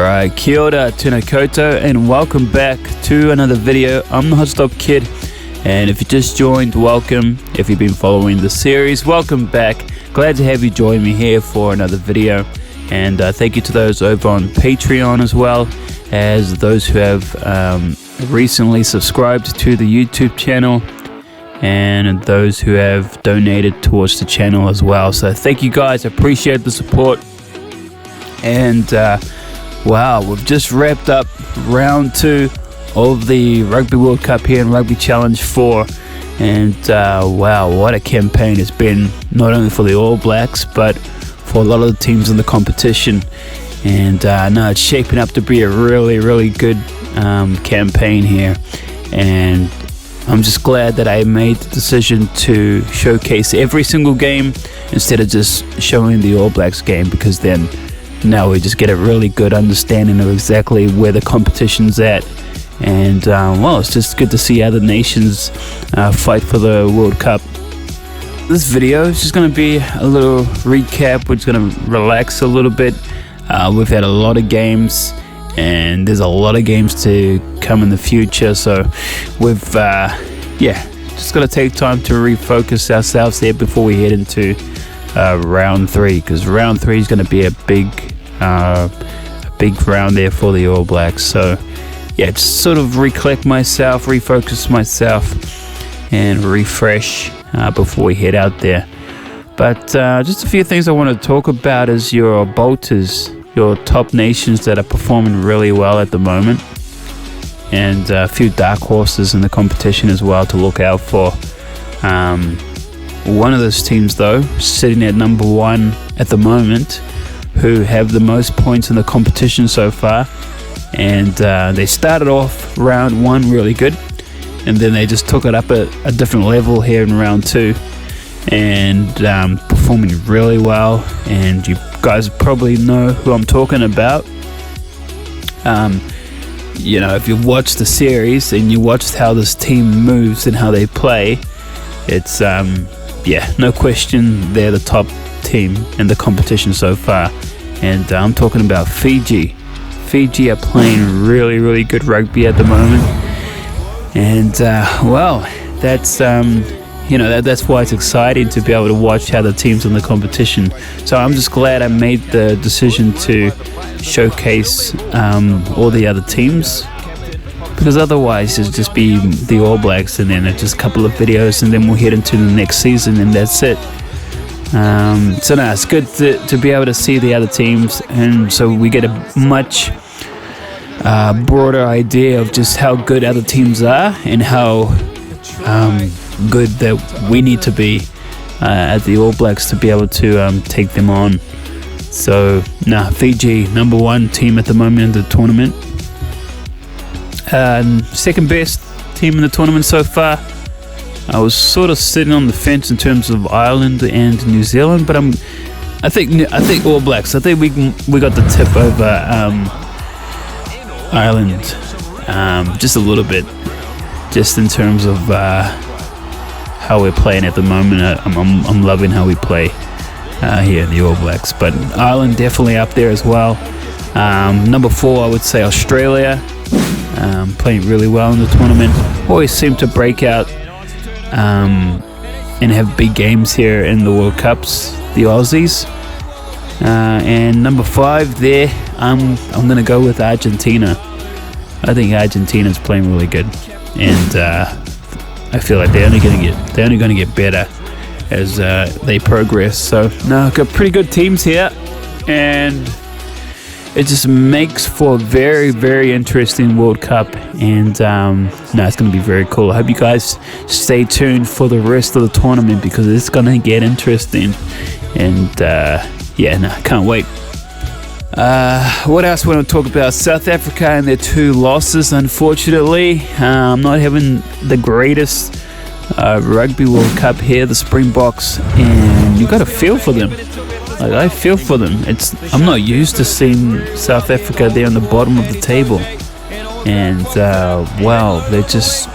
Alright, kia ora tēnā koutou, and welcome back to another video. I'm the Hotstop Kid, and if you just joined, welcome. If you've been following the series, welcome back. Glad to have you join me here for another video, and thank you to those over on Patreon as well as those who have recently subscribed to the YouTube channel, and those who have donated towards the channel as well. So thank you guys, I appreciate the support. And wow, we've just wrapped up round 2 of the Rugby World Cup here in Rugby Challenge 4, and wow, what a campaign it's been, not only for the All Blacks but for a lot of the teams in the competition. And no, it's shaping up to be a really good campaign here, and I'm just glad that I made the decision to showcase every single game instead of just showing the All Blacks game, because then now we just get a really good understanding of exactly where the competition's at. And well, it's just good to see other nations fight for the World Cup. This video is just going to be a little recap. We're just going to relax a little bit. We've had a lot of games, and there's a lot of games to come in the future, so we've just got to take time to refocus ourselves there before we head into round 3, because round 3 is going to be a big round there for the All Blacks. So yeah, just sort of recollect myself, refocus myself, and refresh before we head out there. But just a few things I want to talk about is your bolters, your top nations that are performing really well at the moment, and a few dark horses in the competition as well to look out for. One of those teams though, sitting at number 1 at the moment, who have the most points in the competition so far, and they started off round 1 really good, and then they just took it up a different level here in round 2, and performing really well. And you guys probably know who I'm talking about. You know, if you've watched the series and you watched how this team moves and how they play, it's yeah, no question they're the top team in the competition so far. And I'm talking about Fiji. Fiji are playing really good rugby at the moment, and well, that's you know, that's why it's exciting to be able to watch how the teams in the competition. So I'm just glad I made the decision to showcase all the other tems, because otherwise it'd just be the All Blacks and then just a couple of videos, and then we'll head into the next season and that's it. So no, it's good to be able to see the other teams, and so we get a much broader idea of just how good other teams are and how good that we need to be at the All Blacks to be able to take them on. So Fiji, number 1 team at the moment in the tournament. Second best team in the tournament so far. I was sort of sitting on the fence in terms of Ireland and New Zealand, but I think All Blacks. I think we got the tip over Ireland, just a little bit, just in terms of how we're playing at the moment. I'm loving how we play here in the All Blacks, but Ireland definitely up there as well. Number 4, I would say Australia, playing really well in the tournament. Always seem to break out and have big games here in the World Cups, the Aussies. And number 5 there, I'm gonna go with Argentina. I think Argentina's playing really good, and I feel like they're only gonna get better as they progress. So no, got pretty good teams here, and it just makes for a very interesting World Cup. And no, it's going to be very cool. I hope you guys stay tuned for the rest of the tournament, because it's going to get interesting. And yeah, no, can't wait. What else I want to talk about? South Africa and their 2 losses, unfortunately. I'm not having the greatest Rugby World Cup here, the Springboks, and you got to feel for them. Like, I feel for them. I'm not used to seeing South Africa there on the bottom of the table, and wow, they're just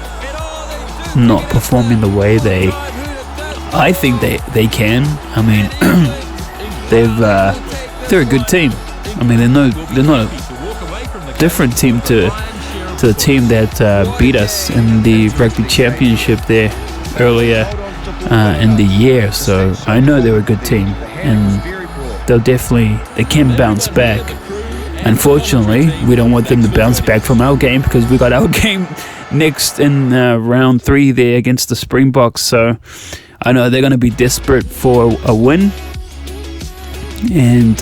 not performing the way I think they can. I mean, they're a good team. I mean, they're not different team to the team that beat us in the rugby championship there earlier in the year. So I know they're a good team, and they can bounce back. Unfortunately, we don't want them to bounce back from our game, because we got our game next in round 3 there against the Springboks. So I know they're going to be desperate for a win, and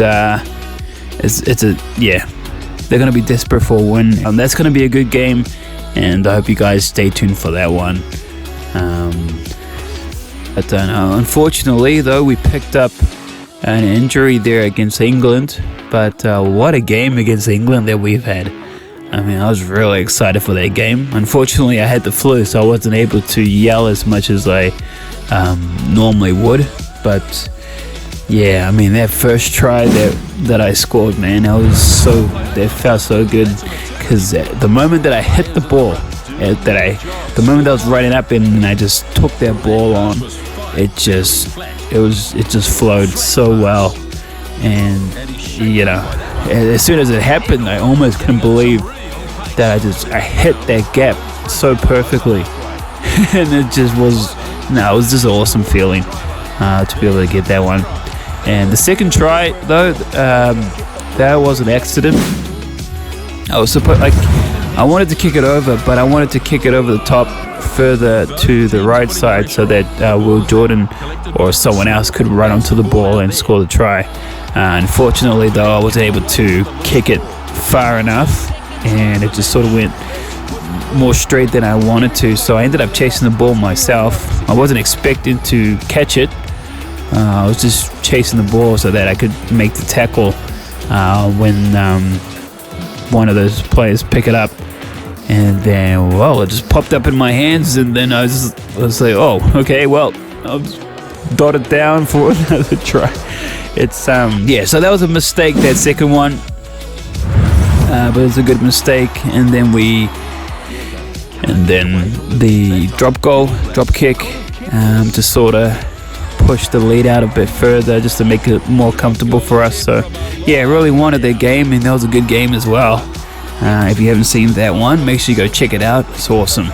they're going to be desperate for a win, and that's going to be a good game, and I hope you guys stay tuned for that one. But unfortunately, though, we picked up an injury there against England, but what a game against England that we've had. I mean, I was really excited for that game. Unfortunately, I had the flu, so I wasn't able to yell as much as I normally would, but yeah, I mean, that first try that I scored, man, that felt so good, because the moment that I hit the ball, the moment I was running up and I just took that ball on, it just flowed so well, and as soon as it happened, I almost couldn't believe that I hit that gap so perfectly, and it was just an awesome feeling to be able to get that one. And the second try, though, that was an accident. I wanted to kick it over, but I wanted to kick it over the top further to the right side, so that Will Jordan or someone else could run onto the ball and score the try. Unfortunately, though, I wasn't able to kick it far enough, and it just sort of went more straight than I wanted to, so I ended up chasing the ball myself. I wasn't expecting to catch it. I was just chasing the ball so that I could make the tackle when one of those players pick it up, and then it just popped up in my hands, and then I was like, oh, okay, well, I'll just dot it down for another try. It's so that was a mistake, that second one, but it was a good mistake. And then the drop kick to sort of push the lead out a bit further, just to make it more comfortable for us. So yeah, I really wanted that game, and that was a good game as well. If you haven't seen that one, make sure you go check it out. It's awesome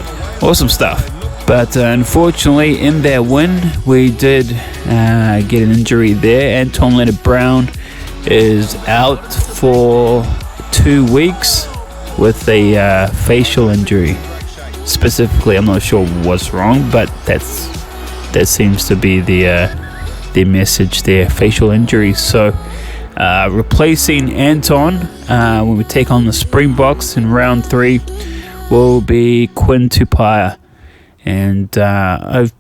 stuff. But unfortunately, in that win, we did get an injury there. Anton Leonard-Brown is out for 2 weeks with a facial injury. Specifically, I'm not sure what's wrong, but that seems to be the message there, facial injury. So replacing Anton when we take on the Springboks in round 3 will be Quinn Tupaia. And I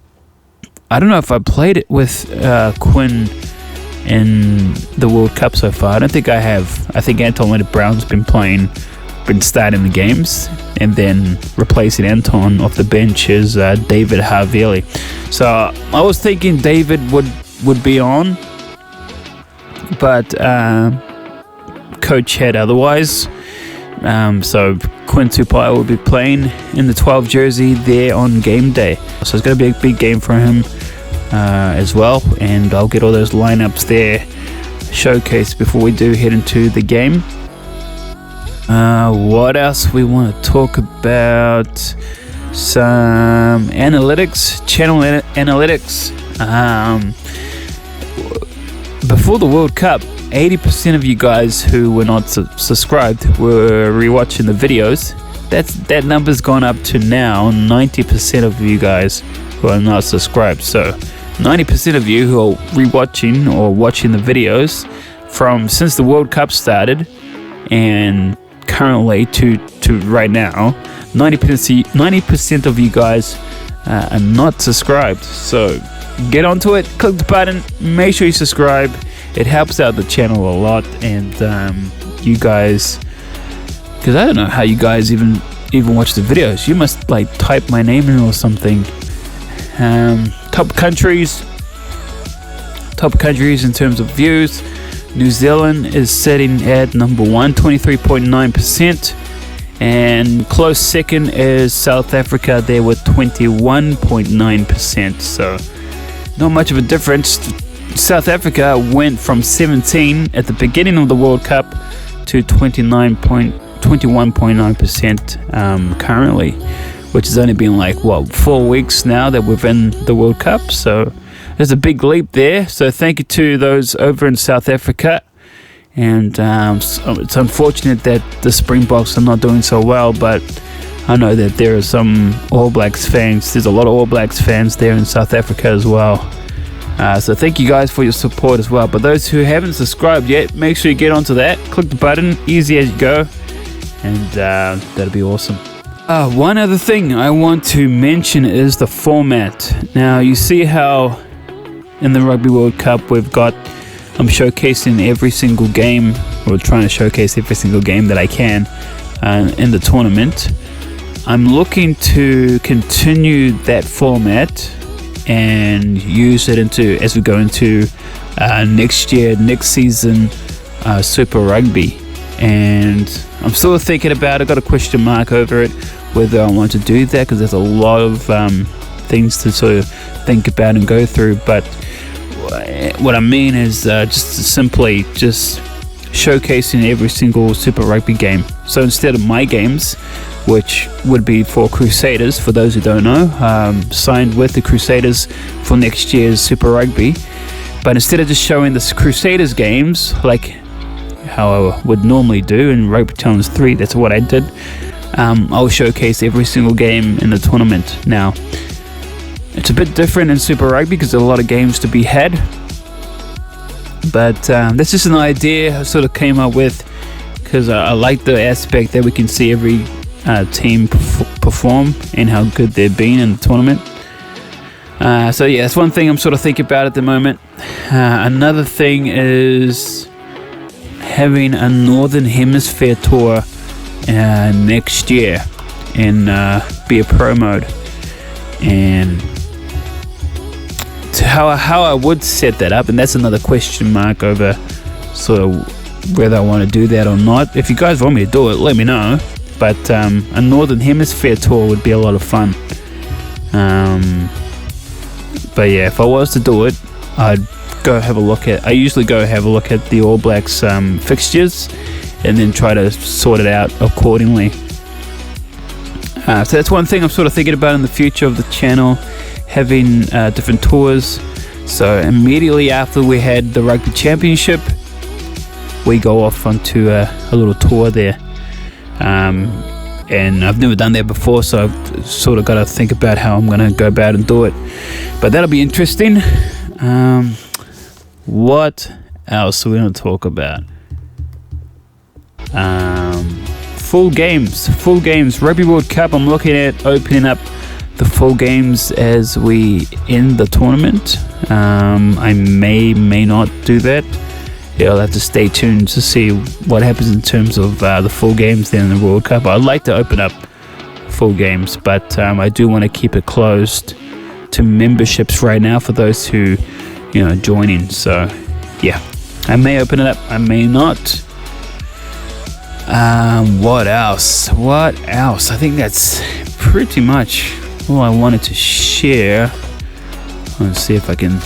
don't know if I played it with Quinn in the World Cup so far. I don't think I have. I think Anton Leonard-Brown's been starting the games, and then replacing Anton off the bench is David Havili. So I was thinking David would be on, but coach had otherwise. So Quinn Tupaia will be playing in the 12 jersey there on game day. So it's going to be a big game for him as well, and I'll get all those lineups there showcased before we do head into the game. What else we want to talk about? Some analytics, channel analytics. Before the World Cup, 80% of you guys who were not subscribed were rewatching the videos. That number's gone up to now 90% of you guys who are not subscribed. So 90% of you who are rewatching or watching the videos since the World Cup started and currently to right now, 90% of you guys are not subscribed. So get onto it, click the button, make sure you subscribe. It helps out the channel a lot, and you guys, because I don't know how you guys even watch the videos. You must type my name in or something. Top countries in terms of views. New Zealand is sitting at number 1, 23.9%, and close second is South Africa there with 21.9%. So not much of a difference. South Africa went from 17 at the beginning of the World Cup to 29 21.9% currently, which has only been like 4 weeks now that we've in the World Cup. So there's a big leap there. So thank you to those over in South Africa. And so it's unfortunate that the Springboks are not doing so well, but I know that there are some All Blacks fans. There's a lot of All Blacks fans there in South Africa as well. So thank you guys for your support as well. But those who haven't subscribed yet, make sure you get onto that. Click the button, easy as you go, and that'll be awesome. One other thing I want to mention is the format. Now, you see how in the Rugby World Cup I'm showcasing every single game, or trying to showcase every single game that I can in the tournament. I'm looking to continue that format and use it as we go into next season Super Rugby. And I'm still thinking about it. Got a question mark over it, whether I want to do that, because there's a lot of things to sort of think about and go through. But what I mean is just showcasing every single Super Rugby game. So instead of my games, which would be for Crusaders, for those who don't know, signed with the Crusaders for next year's Super Rugby. But instead of just showing the Crusaders games, like how I would normally do in Rugby Challenge 3, that's what I did, I'll showcase every single game in the tournament. Now, it's a bit different in Super Rugby because there's a lot of games to be had. But that's just an idea I sort of came up with, because I like the aspect that we can see every team perform and how good they've been in the tournament. So yeah, that's one thing I'm sort of thinking about at the moment. Another thing is having a Northern Hemisphere tour next year in be a pro mode. And how I would set that up, and that's another question mark over sort of whether I want to do that or not. If you guys want me to do it, let me know. But a Northern Hemisphere tour would be a lot of fun. But yeah, if I was to do it, I'd go have a look at. I usually go have a look at the All Blacks fixtures, and then try to sort it out accordingly. So that's one thing I'm sort of thinking about in the future of the channel, having different tours. So immediately after we had the Rugby Championship, we go off onto a little tour there. And I've never done that before, so I've sort of got to think about how I'm going to go about and do it. But that'll be interesting. What else are we going to talk about? Full games. Rugby World Cup, I'm looking at opening up the full games as we end the tournament. I may not do that. Yeah, I'll have to stay tuned to see what happens in terms of the full games then in the World Cup. I'd like to open up full games, but I do want to keep it closed to memberships right now for those who, join in. So, yeah, I may open it up, I may not. What else? I think that's pretty much all I wanted to share. Let's see if I can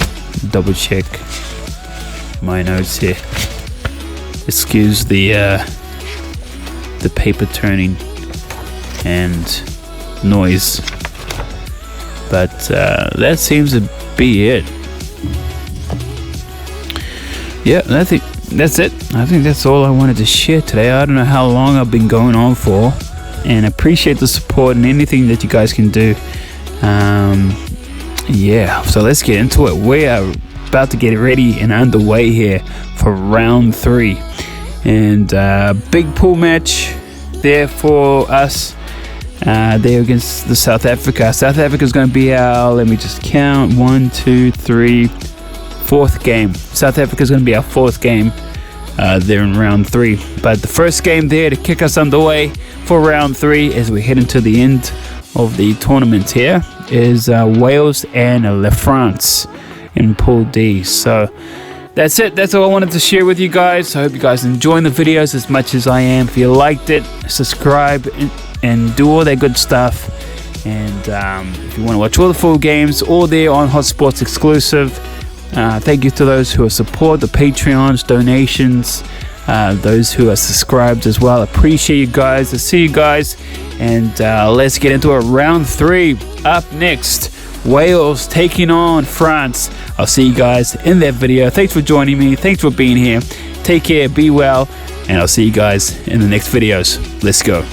double check my notes here. Excuse the paper turning and noise, but that seems to be it. Yeah, I think that's it. I think that's all I wanted to share today. I don't know how long I've been going on for, and I appreciate the support and anything that you guys can do. Yeah, so let's get into it. We are about to get ready and underway here for round 3, and big pool match there for us there against the South Africa. South Africa is going to be our, let me just count, 1, 2, 3, 4th game. South Africa is going to be our 4th game there in round 3. But the first game there to kick us underway for round 3 as we head into the end of the tournament here is Wales and La France in Pool D. So that's it. That's all I wanted to share with you guys. I hope you guys enjoying the videos as much as I am. If you liked it, subscribe and do all that good stuff. And if you want to watch all the full games, all there on Hotspot's exclusive. Thank you to those who have support the Patreons, donations, those who are subscribed as well. Appreciate you guys. I'll see you guys, and let's get into it. Round 3 up next. Wales taking on France. I'll see you guys in that video. Thanks for joining me. Thanks for being here. Take care, be well, and I'll see you guys in the next videos. Let's go.